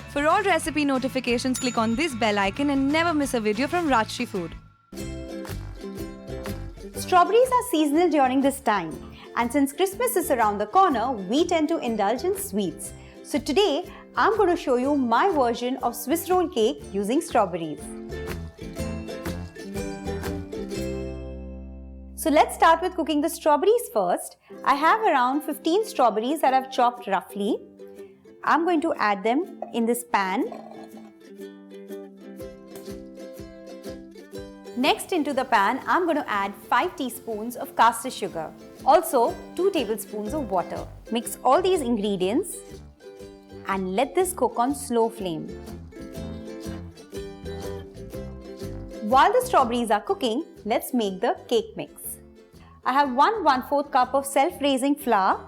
For all recipe notifications, click on this bell icon and never miss a video from Rajshri Food. Strawberries are seasonal during this time, and since Christmas is around the corner, we tend to indulge in sweets. So today, I'm going to show you my version of Swiss roll cake using strawberries. So let's start with cooking the strawberries first. I have around 15 strawberries that I've chopped roughly. I'm going to add them in this pan. Next, into the pan, I'm going to add 5 teaspoons of caster sugar. Also, 2 tablespoons of water. Mix all these ingredients and let this cook on slow flame. While the strawberries are cooking, let's make the cake mix. I have 1/4 cup of self-raising flour,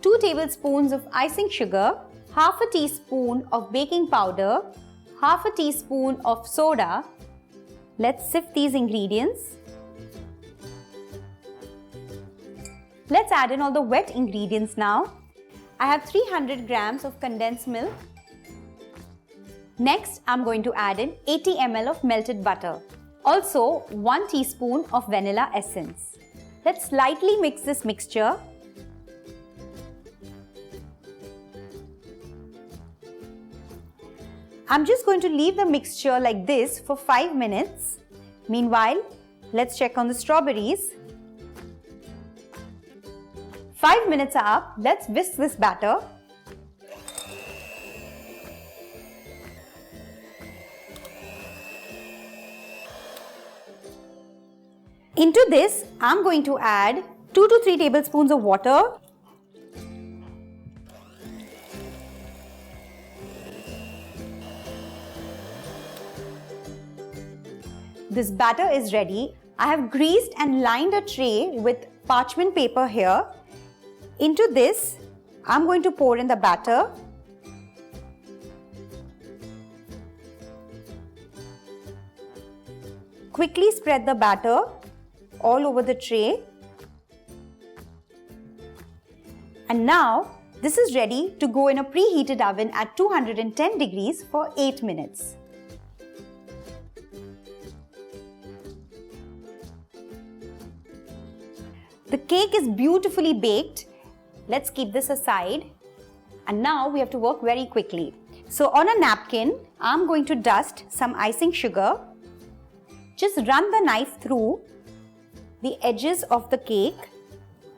2 tablespoons of icing sugar, half a teaspoon of baking powder, half a teaspoon of soda. Let's sift these ingredients. Let's add in all the wet ingredients now. I have 300 grams of condensed milk. Next, I'm going to add in 80 ml of melted butter. Also, 1 teaspoon of vanilla essence. Let's lightly mix this mixture. I'm just going to leave the mixture like this for 5 minutes. Meanwhile, let's check on the strawberries. 5 minutes are up. Let's whisk this batter. Into this, I'm going to add 2 to 3 tablespoons of water. This batter is ready. I have greased and lined a tray with parchment paper here. Into this, I'm going to pour in the batter. Quickly spread the batter all over the tray. And now, this is ready to go in a preheated oven at 210 degrees for 8 minutes. The cake is beautifully baked. Let's keep this aside. And now we have to work very quickly. So on a napkin, I'm going to dust some icing sugar. Just run the knife through the edges of the cake,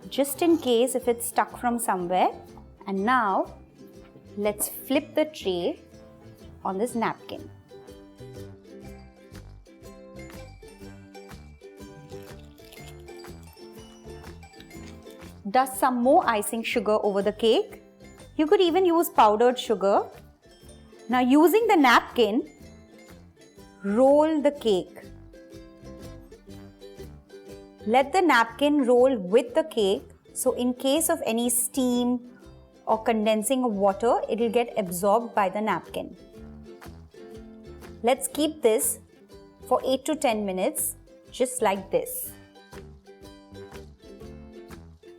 just in case if it's stuck from somewhere. And now, let's flip the tray on this napkin. Dust some more icing sugar over the cake. You could even use powdered sugar. Now, using the napkin, roll the cake. Let the napkin roll with the cake, so in case of any steam or condensing of water, it will get absorbed by the napkin. Let's keep this for 8 to 10 minutes, just like this.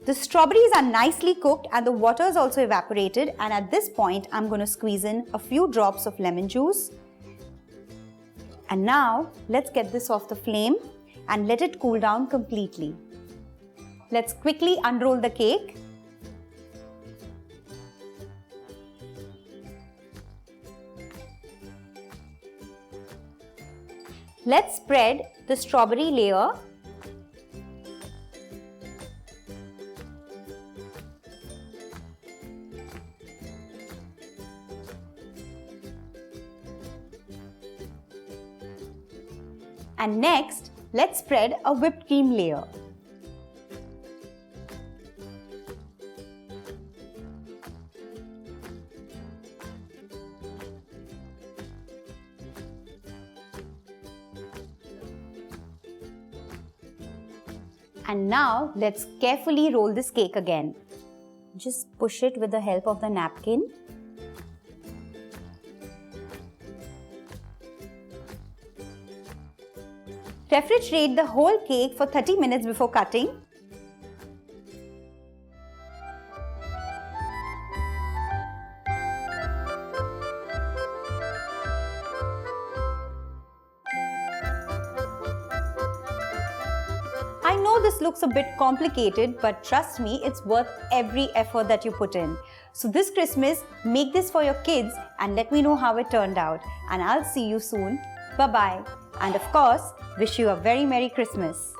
The strawberries are nicely cooked and the water is also evaporated, and at this point, I'm going to squeeze in a few drops of lemon juice. And now, let's get this off the flame and let it cool down completely. Let's quickly unroll the cake. Let's spread the strawberry layer. And next, let's spread a whipped cream layer. And now let's carefully roll this cake again. Just push it with the help of the napkin. Refrigerate the whole cake for 30 minutes before cutting. I know this looks a bit complicated, but trust me, it's worth every effort that you put in. So this Christmas, make this for your kids and let me know how it turned out. And I'll see you soon. Bye-bye. And of course, wish you a very Merry Christmas.